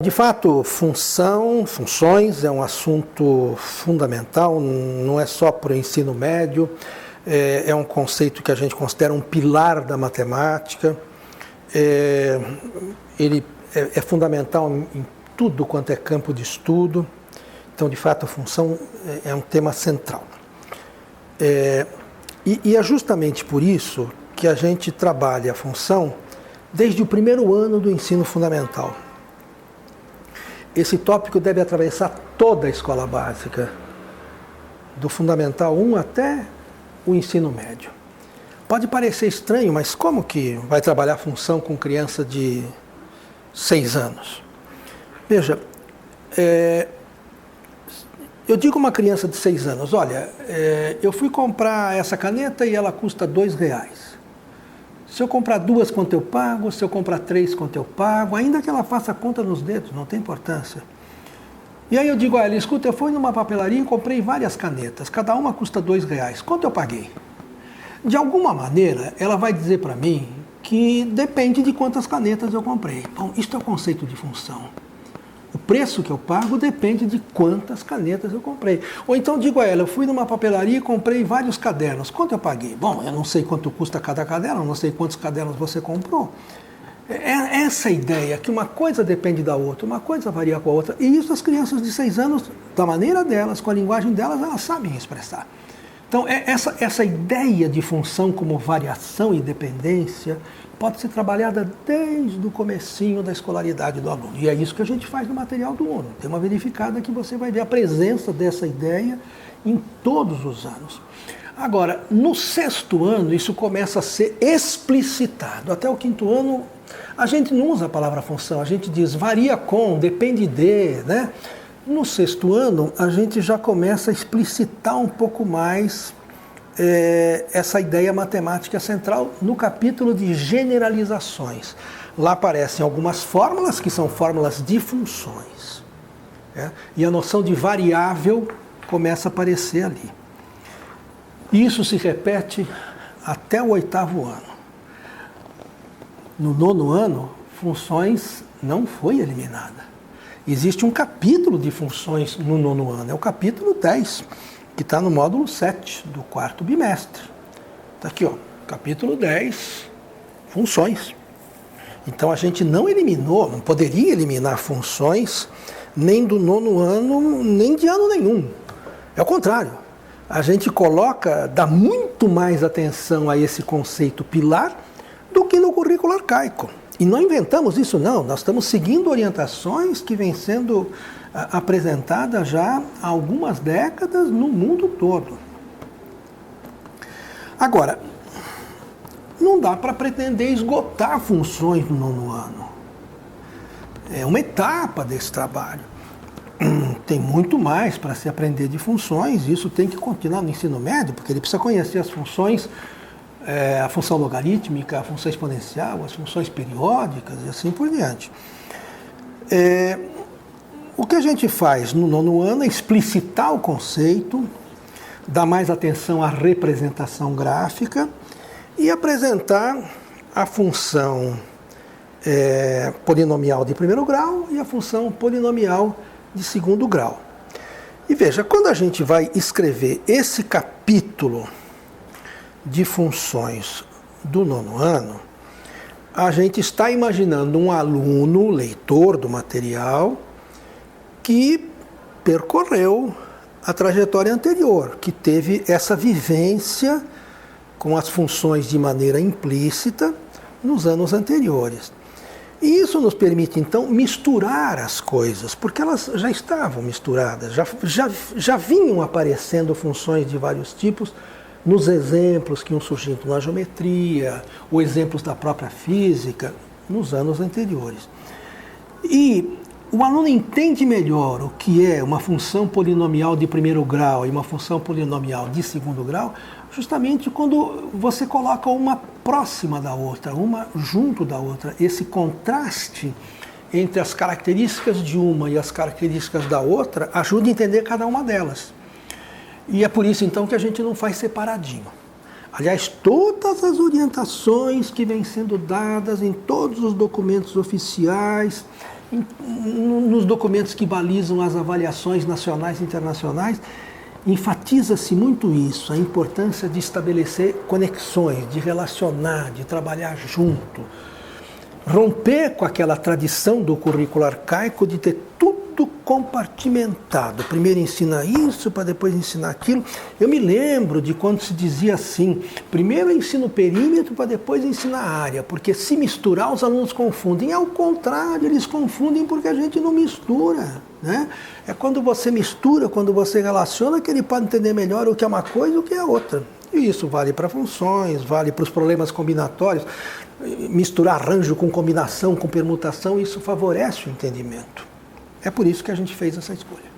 De fato, funções é um assunto fundamental, não é só para o ensino médio, é um conceito que a gente considera um pilar da matemática, ele é fundamental em tudo quanto é campo de estudo, então, de fato, a função é um tema central. E é justamente por isso que a gente trabalha a função desde o primeiro ano do ensino fundamental. Esse tópico deve atravessar toda a escola básica, do Fundamental 1 até o ensino médio. Pode parecer estranho, mas como que vai trabalhar função com criança de 6 anos? Veja, eu digo a uma criança de 6 anos, olha, eu fui comprar essa caneta e ela custa R$2. Se eu comprar 2, quanto eu pago? Se eu comprar 3, quanto eu pago? Ainda que ela faça conta nos dedos, não tem importância. E aí eu digo a ela, escuta, eu fui numa papelaria e comprei várias canetas, cada uma custa R$2. Quanto eu paguei? De alguma maneira, ela vai dizer para mim que depende de quantas canetas eu comprei. Então, isto é o conceito de função. O preço que eu pago depende de quantas canetas eu comprei. Ou então digo a ela, eu fui numa papelaria e comprei vários cadernos. Quanto eu paguei? Bom, eu não sei quanto custa cada caderno, não sei quantos cadernos você comprou. É essa ideia, que uma coisa depende da outra, uma coisa varia com a outra. E isso as crianças de 6 anos, da maneira delas, com a linguagem delas, elas sabem expressar. Então, essa ideia de função como variação e dependência pode ser trabalhada desde o comecinho da escolaridade do aluno. E é isso que a gente faz no material do UNO. Tem uma verificada que você vai ver a presença dessa ideia em todos os anos. Agora, no 6º ano, isso começa a ser explicitado. Até o 5º ano, a gente não usa a palavra função, a gente diz varia com, depende de, né? No 6º ano, a gente já começa a explicitar um pouco mais essa ideia matemática central no capítulo de generalizações. Lá aparecem algumas fórmulas, que são fórmulas de funções. E a noção de variável começa a aparecer ali. Isso se repete até o 8º ano. No 9º ano, funções não foi eliminada. Existe um capítulo de funções no 9º ano, é o capítulo 10, que está no módulo 7 do 4º bimestre. Está aqui, ó, capítulo 10, funções. Então a gente não eliminou, não poderia eliminar funções nem do 9º ano, nem de ano nenhum. É o contrário. A gente dá muito mais atenção a esse conceito pilar do que no currículo arcaico. E não inventamos isso não, nós estamos seguindo orientações que vêm sendo apresentadas já há algumas décadas no mundo todo. Agora, não dá para pretender esgotar funções no 9º ano. É uma etapa desse trabalho. Tem muito mais para se aprender de funções, isso tem que continuar no ensino médio, porque ele precisa conhecer as funções, a função logarítmica, a função exponencial, as funções periódicas e assim por diante. O que a gente faz no 9º ano é explicitar o conceito, dar mais atenção à representação gráfica e apresentar a função polinomial de 1º grau e a função polinomial de 2º grau. E veja, quando a gente vai escrever esse capítulo de funções do 9º ano, a gente está imaginando um aluno, leitor do material, que percorreu a trajetória anterior, que teve essa vivência com as funções de maneira implícita nos anos anteriores. E isso nos permite, então, misturar as coisas, porque elas já estavam misturadas, já vinham aparecendo funções de vários tipos nos exemplos que iam surgindo na geometria, ou exemplos da própria física, nos anos anteriores. E o aluno entende melhor o que é uma função polinomial de 1º grau e uma função polinomial de 2º grau, justamente quando você coloca uma próxima da outra, uma junto da outra. Esse contraste entre as características de uma e as características da outra ajuda a entender cada uma delas. E é por isso, então, que a gente não faz separadinho. Aliás, todas as orientações que vêm sendo dadas em todos os documentos oficiais nos documentos que balizam as avaliações nacionais e internacionais, enfatiza-se muito isso, a importância de estabelecer conexões, de relacionar, de trabalhar junto. Romper com aquela tradição do currículo arcaico de ter tudo compartimentado. Primeiro ensina isso, para depois ensinar aquilo. Eu me lembro de quando se dizia assim, primeiro ensina o perímetro, para depois ensinar a área, porque se misturar os alunos confundem. Ao contrário, eles confundem porque a gente não mistura, né? É quando você mistura, quando você relaciona, que ele pode entender melhor o que é uma coisa e o que é outra. E isso vale para funções, vale para os problemas combinatórios. Misturar arranjo com combinação, com permutação, isso favorece o entendimento. É por isso que a gente fez essa escolha.